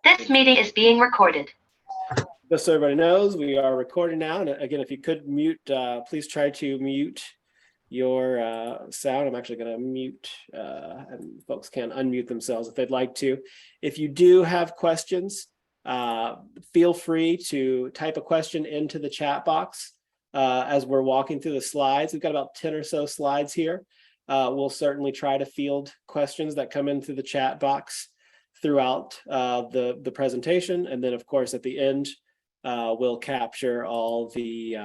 This meeting is being recorded. Just so everybody knows, we are recording now. And again, if you could mute, please try to mute your sound. I'm actually going to mute, and folks can unmute themselves if they'd like to. If you do have questions, feel free to type a question into the chat box as we're walking through the slides. We've got about 10 or so slides here. We'll certainly try to field questions that come in through the chat box throughout the presentation. And then, of course, at the end, we'll capture all the,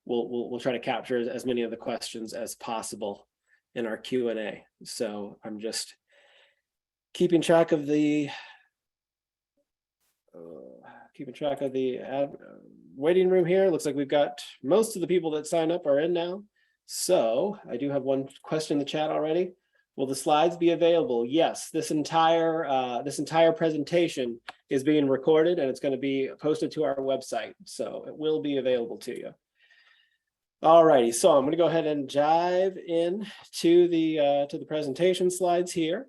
we'll try to capture as many of the questions as possible in our Q&A. So I'm just keeping track of the waiting room here. Looks like we've got most of the people that signed up are in now. So I do have one question in the chat already. Will the slides be available? Yes, this entire presentation is being recorded and it's going to be posted to our website. So it will be available to you. All righty, so I'm going to go ahead and dive in to the presentation slides here.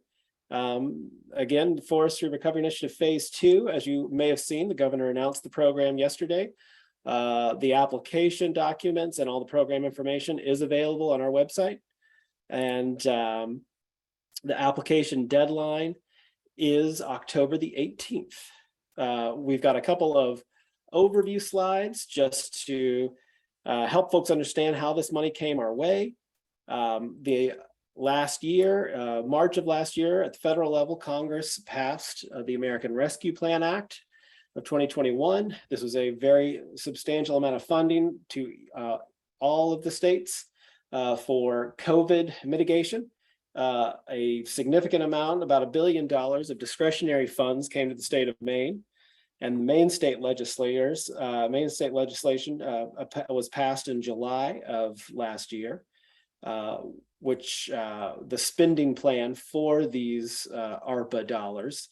Again, the Forestry Recovery Initiative Phase 2, as you may have seen, the governor announced the program yesterday. The application documents and all the program information is available on our website. And the application deadline is October the 18th. We've got a couple of overview slides just to help folks understand how this money came our way. The last year, March of last year, at the federal level, Congress passed the American Rescue Plan Act of 2021. This was a very substantial amount of funding to all of the states for COVID mitigation. A significant amount, about $1 billion of discretionary funds came to the state of Maine, and the Maine state legislation was passed in July of last year, which the spending plan for these ARPA dollars,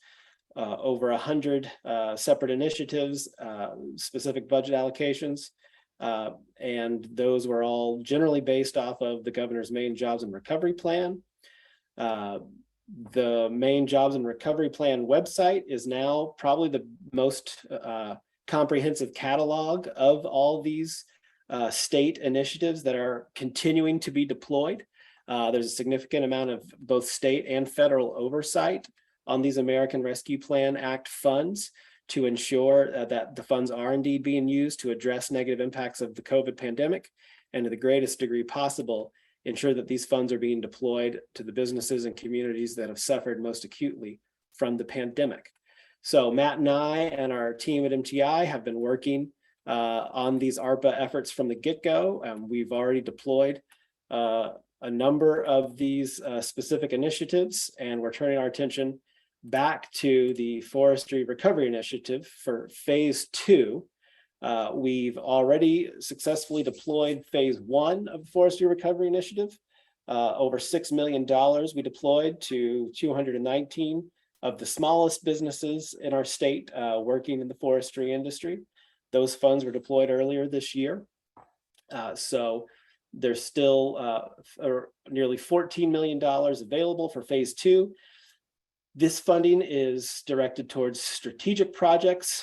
over 100 separate initiatives, specific budget allocations, and those were all generally based off of the governor's Maine Jobs and Recovery Plan. The Maine Jobs and Recovery Plan website is now probably the most comprehensive catalog of all these state initiatives that are continuing to be deployed. There's a significant amount of both state and federal oversight on these American Rescue Plan Act funds to ensure that the funds are indeed being used to address negative impacts of the COVID pandemic, and to the greatest degree possible, ensure that these funds are being deployed to the businesses and communities that have suffered most acutely from the pandemic. So Matt and I and our team at MTI have been working on these ARPA efforts from the get-go. We've already deployed a number of these specific initiatives, and we're turning our attention back to the Forestry Recovery Initiative for Phase 2. We've already successfully deployed Phase 1 of the Forestry Recovery Initiative. Over $6 million we deployed to 219 of the smallest businesses in our state working in the forestry industry. Those funds were deployed earlier this year. So there's still nearly $14 million available for Phase 2. This funding is directed towards strategic projects,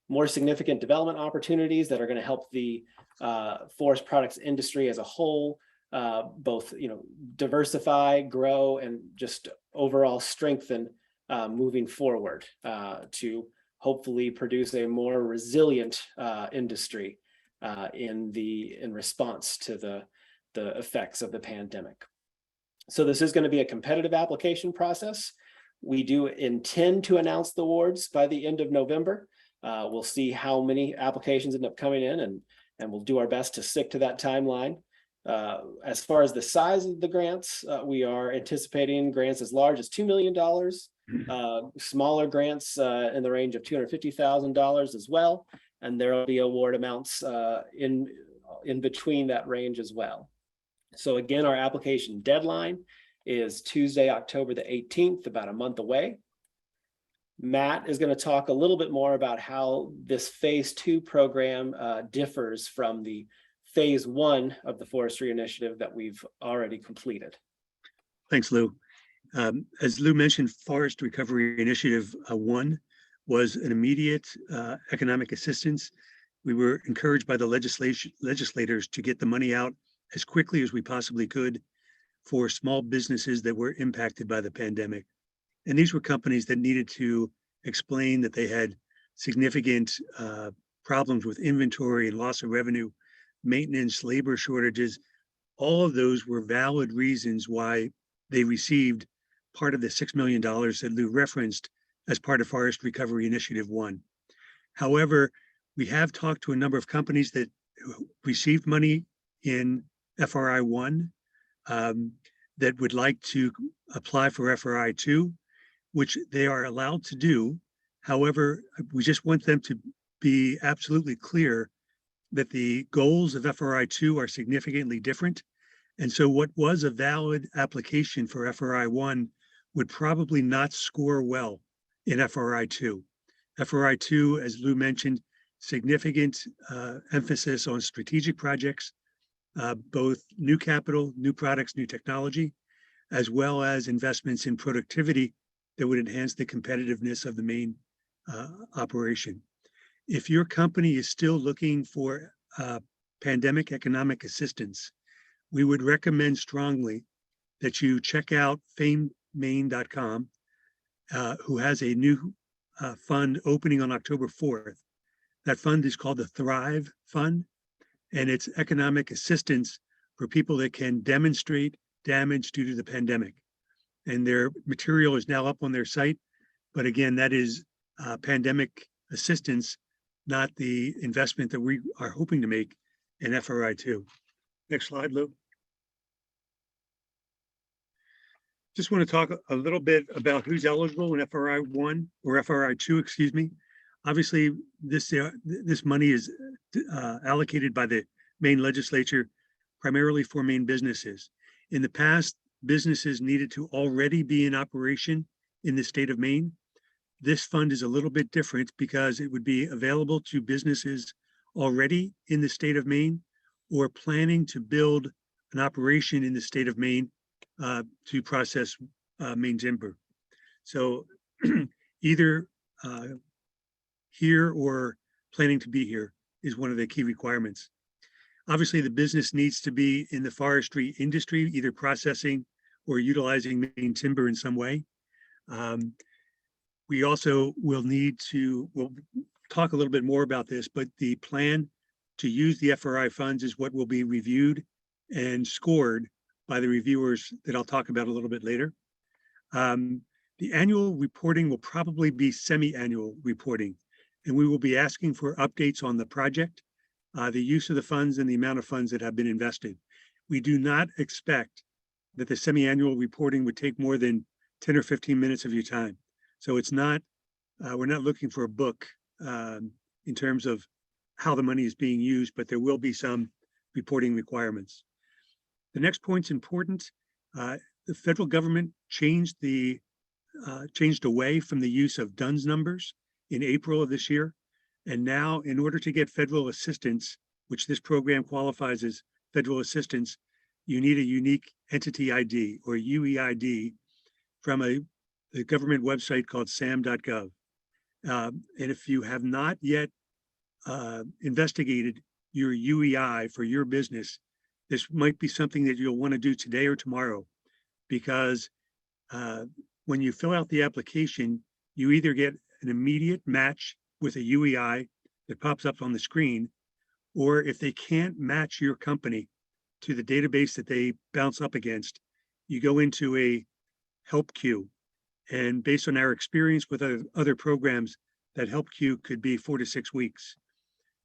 more significant development opportunities that are going to help the forest products industry as a whole, both diversify, grow, and just overall strengthen moving forward to hopefully produce a more resilient industry in response to the effects of the pandemic. So this is going to be a competitive application process. We do intend to announce the awards by the end of November. We'll see how many applications end up coming in, and we'll do our best to stick to that timeline. As far as the size of the grants, we are anticipating grants as large as $2 million, smaller grants in the range of $250,000 as well, and there will be award amounts in between that range as well. So again, our application deadline is Tuesday, October the 18th, about a month away. Matt is going to talk a little bit more about how this Phase 2 program differs from the Phase 1 of the Forestry Initiative that we've already completed. Thanks, Lou. As Lou mentioned, Forest Recovery Initiative 1 was an immediate economic assistance. We were encouraged by the legislators to get the money out as quickly as we possibly could for small businesses that were impacted by the pandemic. And these were companies that needed to explain that they had significant problems with inventory and loss of revenue, maintenance, labor shortages. All of those were valid reasons why they received part of the $6 million that Lou referenced as part of Forest Recovery Initiative 1. However, we have talked to a number of companies that received money in FRI 1 that would like to apply for FRI 2, which they are allowed to do. However, we just want them to be absolutely clear that the goals of FRI 2 are significantly different. And so what was a valid application for FRI 1 would probably not score well in FRI 2. FRI 2, as Lou mentioned, significant emphasis on strategic projects, both new capital, new products, new technology, as well as investments in productivity that would enhance the competitiveness of the main operation. If your company is still looking for pandemic economic assistance, we would recommend strongly that you check out famemaine.com, who has a new fund opening on October 4th. That fund is called the Thrive Fund, and it's economic assistance for people that can demonstrate damage due to the pandemic. And their material is now up on their site. But again, that is pandemic assistance, not the investment that we are hoping to make in FRI 2. Next slide, Lou. Just want to talk a little bit about who's eligible in FRI 1 or FRI 2, excuse me. Obviously, this money is allocated by the Maine legislature primarily for Maine businesses. In the past, businesses needed to already be in operation in the state of Maine. This fund is a little bit different because it would be available to businesses already in the state of Maine or planning to build an operation in the state of Maine to process Maine timber. So either here or planning to be here is one of the key requirements. Obviously, the business needs to be in the forestry industry, either processing or utilizing Maine timber in some way. We also will need to, we'll talk a little bit more about this, but the plan to use the FRI funds is what will be reviewed and scored by the reviewers that I'll talk about a little bit later. The annual reporting will probably be semi-annual reporting, and we will be asking for updates on the project, the use of the funds, and the amount of funds that have been invested. We do not expect that the semi-annual reporting would take more than 10 or 15 minutes of your time. So it's not, we're not looking for a book in terms of how the money is being used, but there will be some reporting requirements. The next point's important. The federal government changed away from the use of DUNS numbers in April of this year. And now, in order to get federal assistance, which this program qualifies as federal assistance, you need a unique entity ID or UEID from a government website called sam.gov. And if you have not yet investigated your UEI for your business, this might be something that you'll want to do today or tomorrow, because when you fill out the application, you either get an immediate match with a UEI that pops up on the screen, or if they can't match your company to the database that they bounce up against, you go into a help queue. And based on our experience with other programs, that help queue could be 4 to 6 weeks.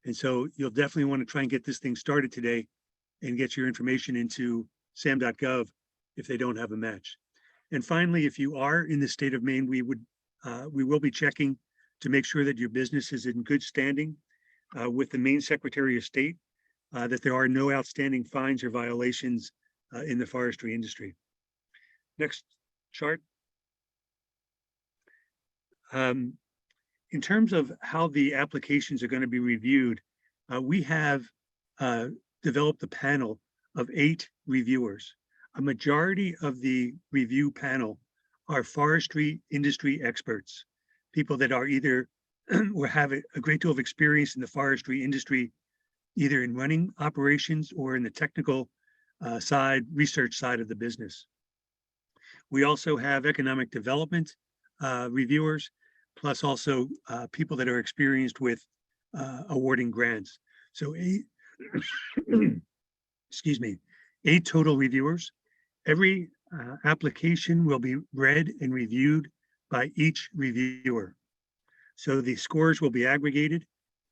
And so you'll definitely want to try and get this thing started today and get your information into sam.gov if they don't have a match. And finally, if you are in the state of Maine, we will be checking to make sure that your business is in good standing with the Maine Secretary of State, that there are no outstanding fines or violations in the forestry industry. Next chart. In terms of how the applications are going to be reviewed, we have developed a panel of 8 reviewers. A majority of the review panel are forestry industry experts, people that are either or have a great deal of experience in the forestry industry, either in running operations or in the technical research side of the business. We also have economic development reviewers, plus also people that are experienced with awarding grants. So excuse me, 8 total reviewers. Every application will be read and reviewed by each reviewer. So the scores will be aggregated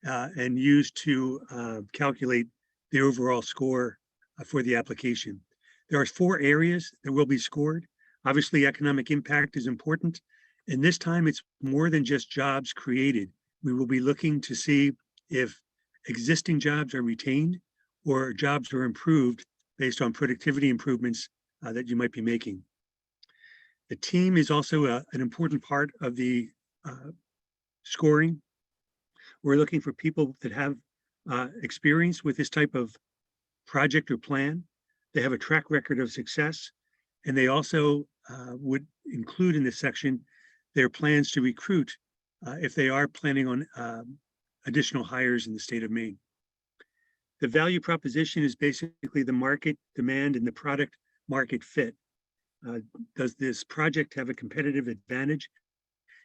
and used to calculate the overall score for the application. There are 4 areas that will be scored. Obviously, economic impact is important. And this time it's more than just jobs created. We will be looking to see if existing jobs are retained or jobs are improved based on productivity improvements that you might be making. The team is also an important part of the scoring. We're looking for people that have experience with this type of project or plan. They have a track record of success, and they also would include in this section their plans to recruit if they are planning on additional hires in the state of Maine. The value proposition is basically the market demand and the product market fit. Does this project have a competitive advantage?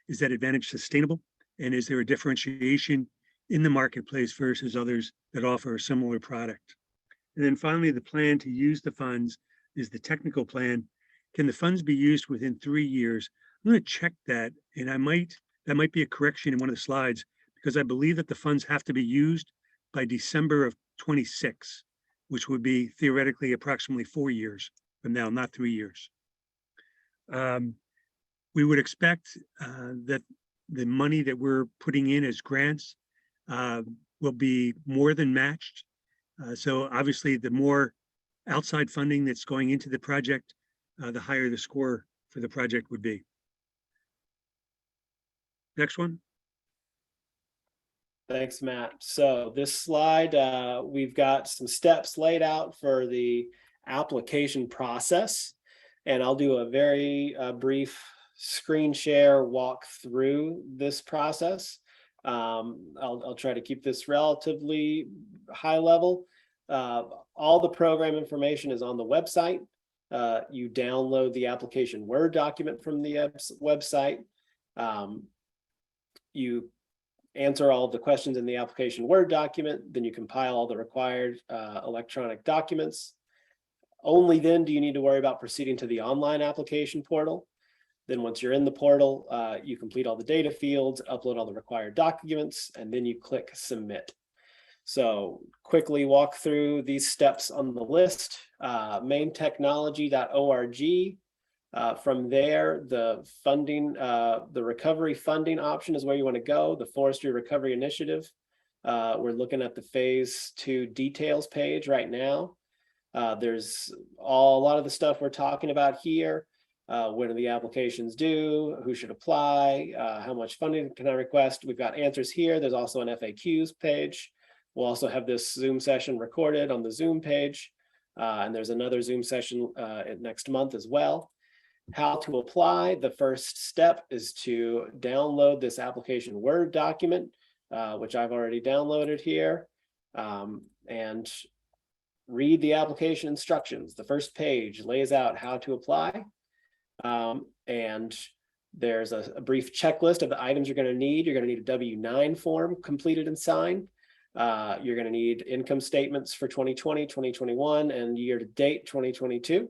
Is that advantage sustainable? And is there a differentiation in the marketplace versus others that offer a similar product? And then finally, the plan to use the funds is the technical plan. Can the funds be used within 3 years? I'm going to check that, and that might be a correction in one of the slides, because I believe that the funds have to be used by December of 26, which would be theoretically approximately 4 years from now, not 3 years. We would expect that the money that we're putting in as grants will be more than matched. So obviously, the more outside funding that's going into the project, the higher the score for the project would be. Next one. Thanks, Matt. So this slide, we've got some steps laid out for the application process, and I'll do a very brief screen share walk through this process. I'll try to keep this relatively high level. All the program information is on the website. You download the application Word document from the website. You answer all of the questions in the application Word document, then you compile all the required electronic documents. Only then do you need to worry about proceeding to the online application portal. Then once you're in the portal, you complete all the data fields, upload all the required documents, and then you click submit. So quickly walk through these steps on the list. mainetechnology.org. From there, the funding, the recovery funding option is where you want to go, the Forestry Recovery Initiative. We're looking at the phase 2 details page right now. There's a lot of the stuff we're talking about here. When are the applications due? Who should apply? How much funding can I request? We've got answers here. There's also an FAQs page. We'll also have this Zoom session recorded on the Zoom page. And there's another Zoom session next month as well. How to apply. The first step is to download this application Word document, which I've already downloaded here, and read the application instructions. The first page lays out how to apply. And there's a brief checklist of the items you're going to need. You're going to need a W-9 form completed and signed. You're going to need income statements for 2020, 2021, and year-to-date 2022.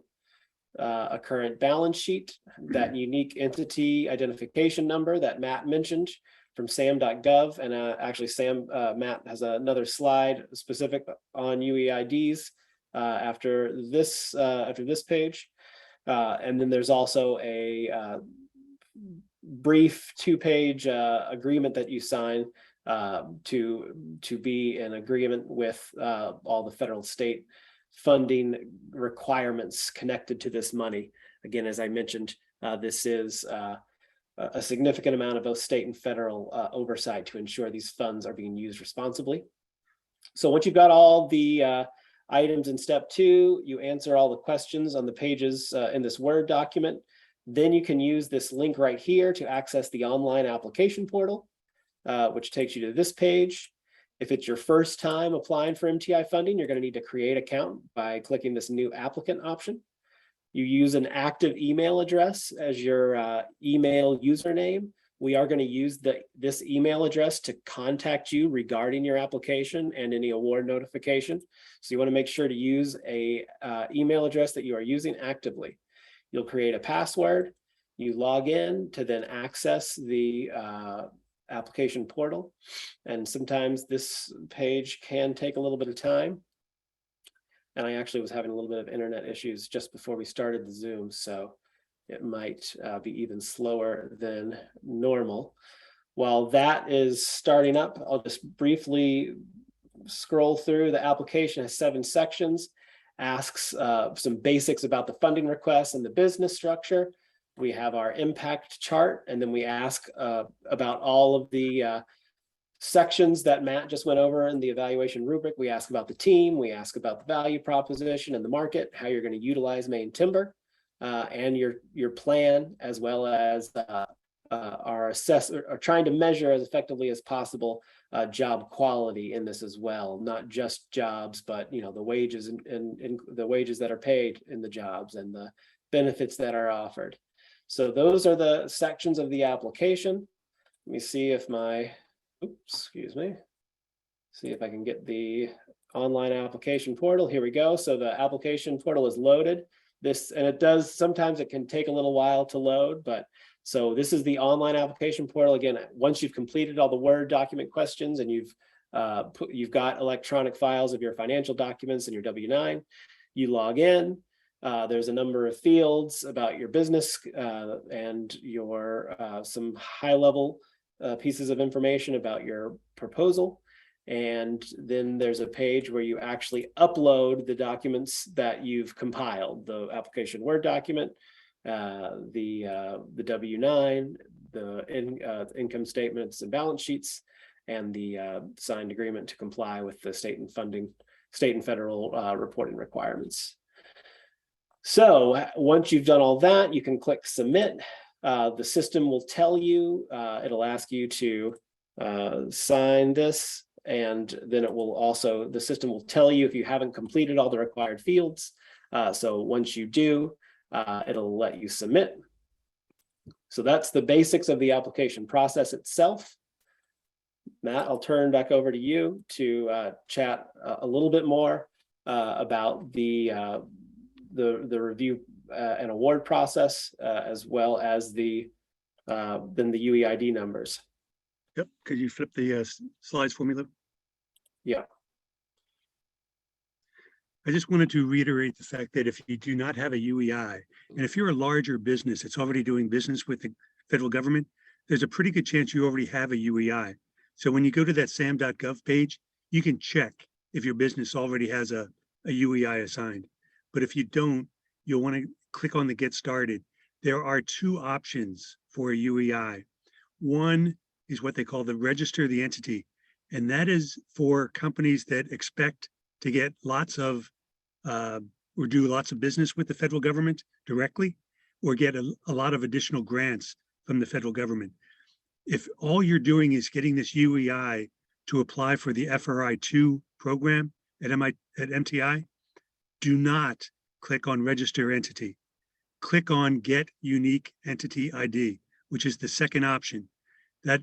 A current balance sheet, that unique entity identification number that Matt mentioned from sam.gov. And actually, Matt has another slide specific on UEIDs after this page. And then there's also a brief 2-page agreement that you sign to be in agreement with all the federal state funding requirements connected to this money. Again, as I mentioned, this is a significant amount of both state and federal oversight to ensure these funds are being used responsibly. So once you've got all the items in step 2, you answer all the questions on the pages in this Word document. Then you can use this link right here to access the online application portal, which takes you to this page. If it's your first time applying for MTI funding, you're going to need to create an account by clicking this new applicant option. You use an active email address as your email username. We are going to use this email address to contact you regarding your application and any award notification. So you want to make sure to use a email address that you are using actively. You'll create a password. You log in to then access the application portal. And sometimes this page can take a little bit of time. And I actually was having a little bit of internet issues just before we started the Zoom, so it might be even slower than normal. While that is starting up, I'll just briefly scroll through. The application has 7 sections, asks some basics about the funding request and the business structure. We have our impact chart, and then we ask about all of the sections that Matt just went over in the evaluation rubric. We ask about the team, we ask about the value proposition and the market, how you're going to utilize Maine timber, and your plan, as well as our assessor, or trying to measure as effectively as possible job quality in this as well, not just jobs, but the wages and the wages that are paid in the jobs and the benefits that are offered. So those are the sections of the application. Let me see if excuse me. See if I can get the online application portal. Here we go. So the application portal is loaded. And it does, sometimes it can take a little while to load, but so this is the online application portal. Again, once you've completed all the Word document questions and you've got electronic files of your financial documents and your W-9, you log in. There's a number of fields about your business and your some high-level pieces of information about your proposal. And then there's a page where you actually upload the documents that you've compiled, the application Word document, the W-9, the income statements and balance sheets, and the signed agreement to comply with the state and federal reporting requirements. So once you've done all that, you can click submit. The system will tell you, it'll ask you to sign this, and then it will also, the system will tell you if you haven't completed all the required fields. So once you do, it'll let you submit. So that's the basics of the application process itself. Matt, I'll turn back over to you to chat a little bit more about the review and award process, as well as then the UEID numbers. Yep. Could you flip the slides for me, Lou? Yeah. I just wanted to reiterate the fact that if you do not have a UEI, and if you're a larger business that's already doing business with the federal government, there's a pretty good chance you already have a UEI. So when you go to that sam.gov page, you can check if your business already has a UEI assigned. But if you don't, you'll want to click on the Get Started. There are 2 options for a UEI. One is what they call the Register the Entity, and that is for companies that expect to get lots of or do lots of business with the federal government directly, or get a lot of additional grants from the federal government. If all you're doing is getting this UEI to apply for the FRI-2 program at MTI, do not click on Register Entity. Click on Get Unique Entity ID, which is the second option. That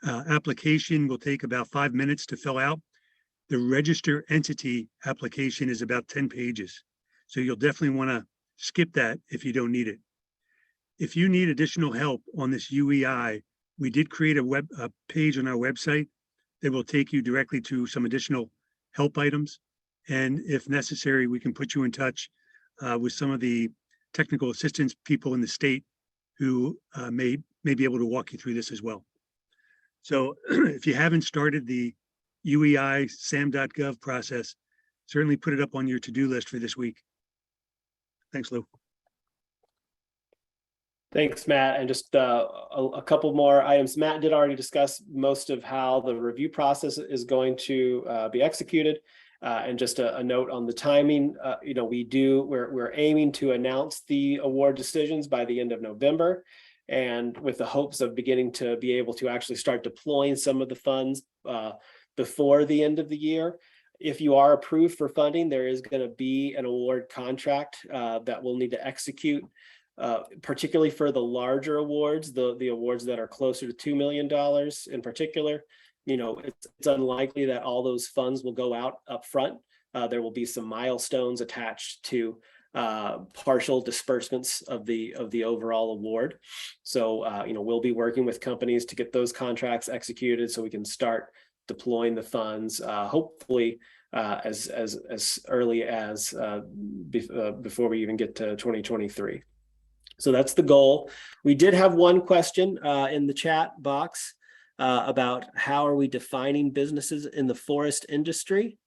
application will take about 5 minutes to fill out. The Register Entity application is about 10 pages. So you'll definitely want to skip that if you don't need it. If you need additional help on this UEI, we did create a page on our website that will take you directly to some additional help items. And if necessary, we can put you in touch with some of the technical assistance people in the state who may be able to walk you through this as well. So if you haven't started the UEI sam.gov process, certainly put it up on your to-do list for this week. Thanks, Lou. Thanks, Matt. And just a couple more items. Matt did already discuss most of how the review process is going to be executed. And just a note on the timing, we're aiming to announce the award decisions by the end of November, and with the hopes of beginning to be able to actually start deploying some of the funds before the end of the year. If you are approved for funding, there is going to be an award contract that we'll need to execute, particularly for the larger awards, the awards that are closer to $2 million in particular. It's unlikely that all those funds will go out up front. There will be some milestones attached to partial disbursements of the overall award. So, we'll be working with companies to get those contracts executed so we can start deploying the funds, hopefully as early as before we even get to 2023. So that's the goal. We did have one question in the chat box about how are we defining businesses in the forest industry.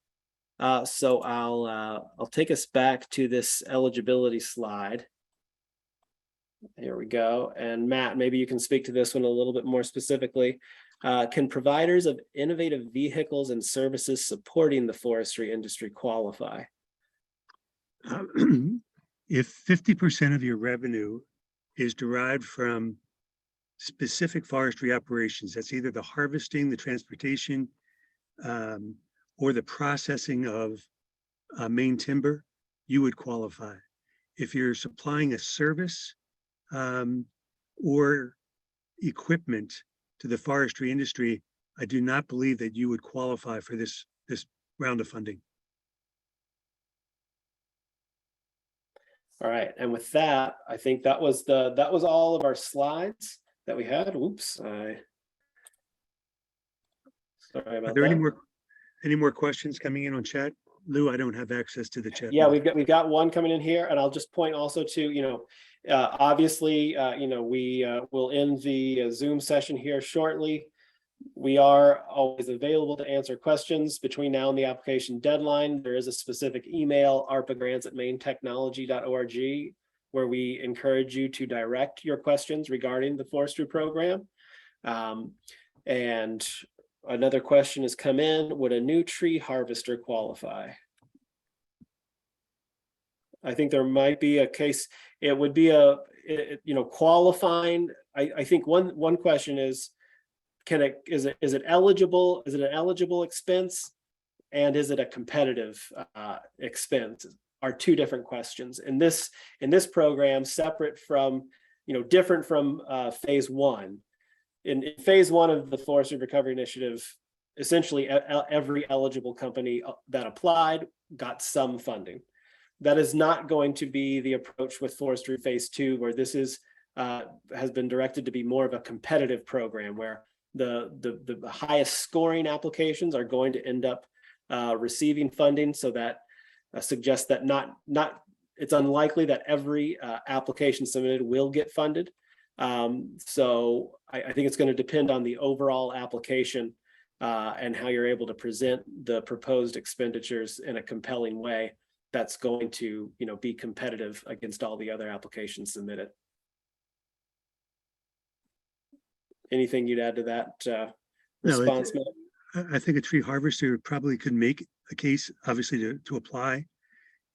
So I'll take us back to this eligibility slide. Here we go. And Matt, maybe you can speak to this one a little bit more specifically. Can providers of innovative vehicles and services supporting the forestry industry qualify? If 50% of your revenue is derived from specific forestry operations, that's either the harvesting, the transportation, or the processing of main timber, you would qualify. If you're supplying a service or equipment to the forestry industry, I do not believe that you would qualify for this round of funding. All right, and with that, I think that was all of our slides that we had. Oops, sorry about Are there that. any more questions coming in on chat? Lou, I don't have access to the chat. Yeah, we've got one coming in here, and I'll just point also to, obviously, we will end the Zoom session here shortly. We are always available to answer questions between now and the application deadline. There is a specific email, arpagrants@maintechnology.org, where we encourage you to direct your questions regarding the forestry program. And another question has come in: would a new tree harvester qualify? I think there might be a case. It would be qualifying. I think one question is, is it eligible? Is it an eligible expense? And is it a competitive expense? Are two different questions. In this program, separate from, different from phase one. In phase one of the Forestry Recovery Initiative, essentially every eligible company that applied got some funding. That is not going to be the approach with Forestry Phase 2, where this has been directed to be more of a competitive program, where the highest scoring applications are going to end up receiving funding. So that suggests that it's unlikely that every application submitted will get funded. So I think it's going to depend on the overall application and how you're able to present the proposed expenditures in a compelling way that's going to, be competitive against all the other applications submitted. Anything you'd add to that response, Matt? I think a tree harvester probably could make a case, obviously, to apply.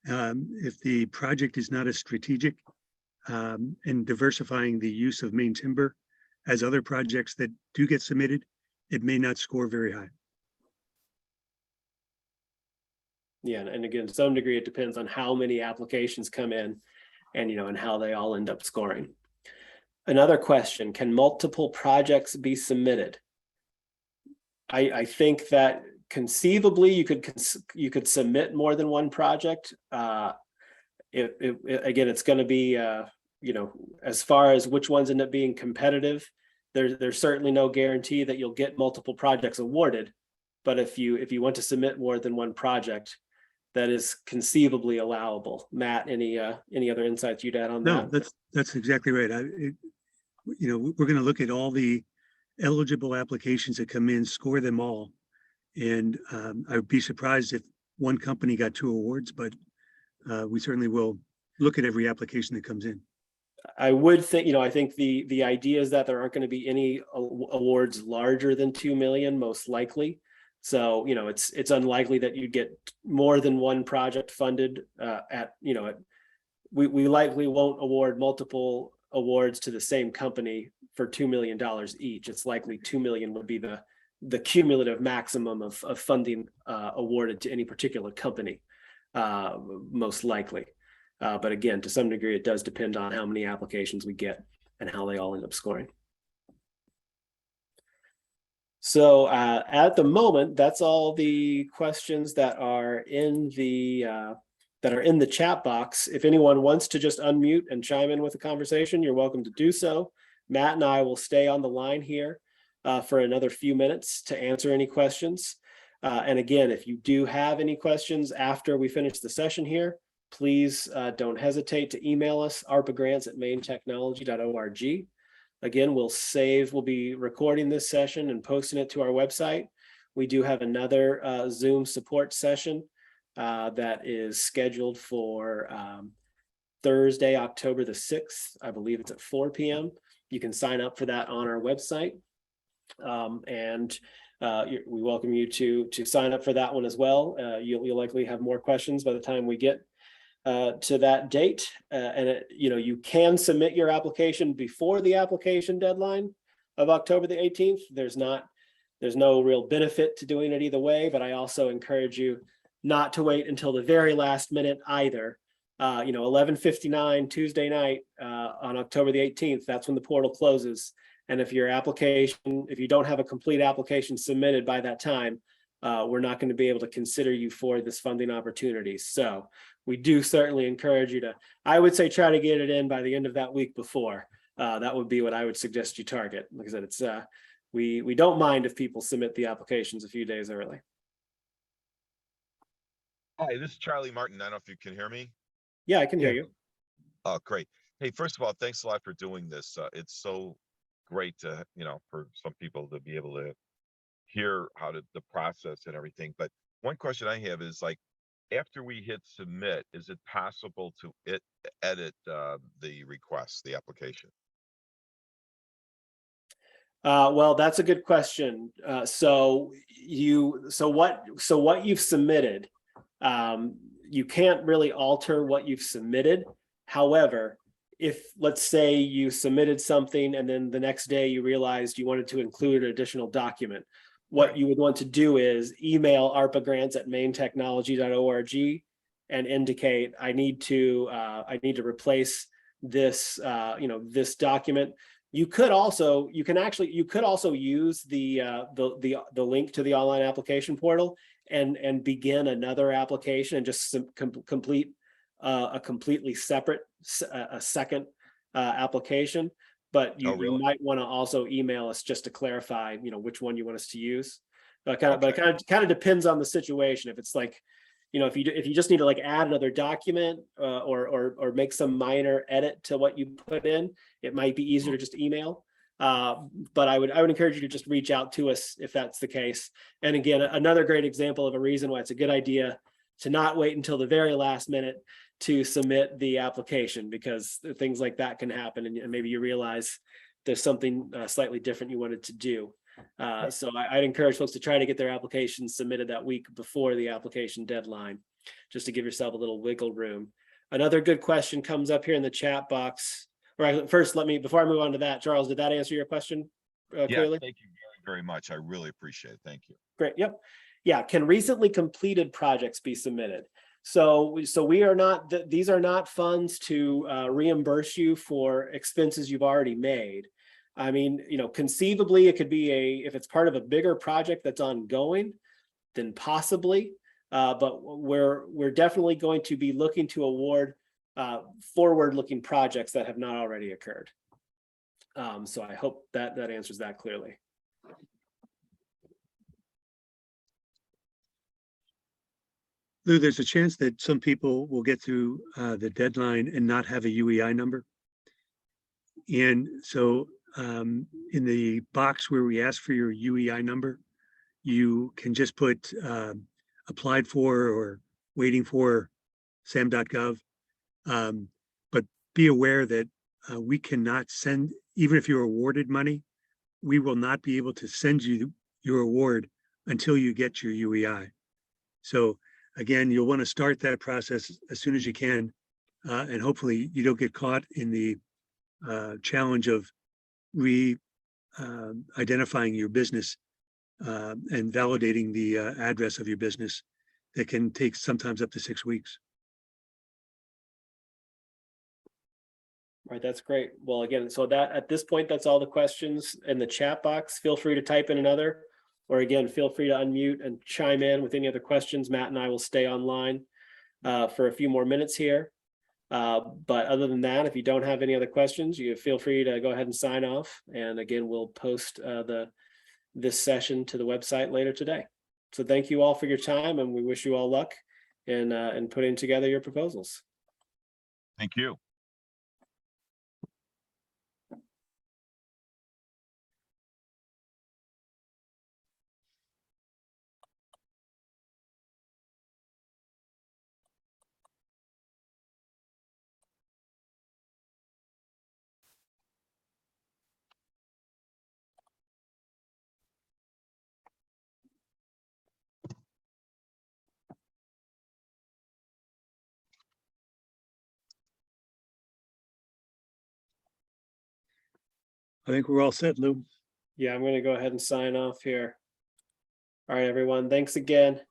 If the project is not as strategic in diversifying the use of main timber as other projects that do get submitted, it may not score very high. Yeah, and again, to some degree, it depends on how many applications come in and, and how they all end up scoring. Another question: can multiple projects be submitted? I think that conceivably you could submit more than one project. Again, it's going to be as far as which ones end up being competitive, there's certainly no guarantee that you'll get multiple projects awarded. But if you want to submit more than one project, that is conceivably allowable. Matt, any other insights you'd add on that? No, that's exactly right. We're going to look at all the eligible applications that come in, score them all, and I would be surprised if one company got 2 awards, but we certainly will look at every application that comes in. I would think, I think the idea is that there aren't going to be any awards larger than 2 million, most likely. So, it's unlikely that you'd get more than one project funded we likely won't award multiple awards to the same company for $2 million each. It's likely 2 million would be the cumulative maximum of funding awarded to any particular company, most likely. But again, to some degree, it does depend on how many applications we get and how they all end up scoring. So at the moment, that's all the questions that are in the chat box. If anyone wants to just unmute and chime in with the conversation, you're welcome to do so. Matt and I will stay on the line here for another few minutes to answer any questions. And again, if you do have any questions after we finish the session here, please don't hesitate to email us, arpagrants@maintechnology.org. Again, we'll be recording this session and posting it to our website. We do have another Zoom support session that is scheduled for Thursday, October the 6th. I believe it's at 4 p.m. You can sign up for that on our website. We welcome you to sign up for that one as well. You'll likely have more questions by the time we get to that date. You can submit your application before the application deadline of October the 18th. There's no real benefit to doing it either way, but I also encourage you not to wait until the very last minute either. 11:59 Tuesday night on October the 18th, that's when the portal closes. And if you don't have a complete application submitted by that time, we're not going to be able to consider you for this funding opportunity. So we do certainly encourage you to, I would say, try to get it in by the end of that week before. That would be what I would suggest you target. Like I said, it's we don't mind if people submit the applications a few days early. Hi, this is Charlie Martin. I don't know if you can hear me. Yeah, I can hear you. Oh, great. Hey, first of all, thanks a lot for doing this. It's so great to, for some people to be able to hear the process and everything. But one question I have is, like, after we hit submit, is it possible to edit the request, the application? Well, that's a good question. So what you've submitted, you can't really alter what you've submitted. However, if, let's say, you submitted something and then the next day you realized you wanted to include an additional document, what you would want to do is email arpagrants@maintechnology.org and indicate, I need to replace this this document. You could also use the link to the online application portal and begin another application and just complete a completely separate second application. But you might want to also email us just to clarify, which one you want us to use. But it kind of depends on the situation. If it's like, if you just need to like add another document or make some minor edit to what you put in, it might be easier to just email. But I would encourage you to just reach out to us if that's the case. And again, another great example of a reason why it's a good idea to not wait until the very last minute to submit the application, because things like that can happen and maybe you realize there's something slightly different you wanted to do. So I'd encourage folks to try to get their applications submitted that week before the application deadline, just to give yourself a little wiggle room. Another good question comes up here in the chat box. Right, first, before I move on to that, Charles, did that answer your question clearly? Thank you very, very much. I really appreciate it. Thank you. Great. Yep. Yeah. Can recently completed projects be submitted? So we are not, these are not funds to reimburse you for expenses you've already made. I mean, conceivably it could be if it's part of a bigger project that's ongoing, then possibly, but we're definitely going to be looking to award forward-looking projects that have not already occurred. So I hope that answers that clearly. Lou, there's a chance that some people will get through the deadline and not have a UEI number. And so in the box where we ask for your UEI number, you can just put applied for or waiting for sam.gov. But be aware that we cannot send, even if you're awarded money, we will not be able to send you your award until you get your UEI. So again, you'll want to start that process as soon as you can. And hopefully you don't get caught in the challenge of identifying your business and validating the address of your business. That can take sometimes up to 6 weeks. Right, that's great. Well, again, so that at this point, that's all the questions in the chat box. Feel free to type in another, or again, feel free to unmute and chime in with any other questions. Matt and I will stay online for a few more minutes here. But other than that, if you don't have any other questions, you feel free to go ahead and sign off. And again, we'll post this session to the website later today. So thank you all for your time, and we wish you all luck in putting together your proposals. Thank you. I think we're all set, Lou. Yeah, I'm going to go ahead and sign off here. All right, everyone. Thanks again.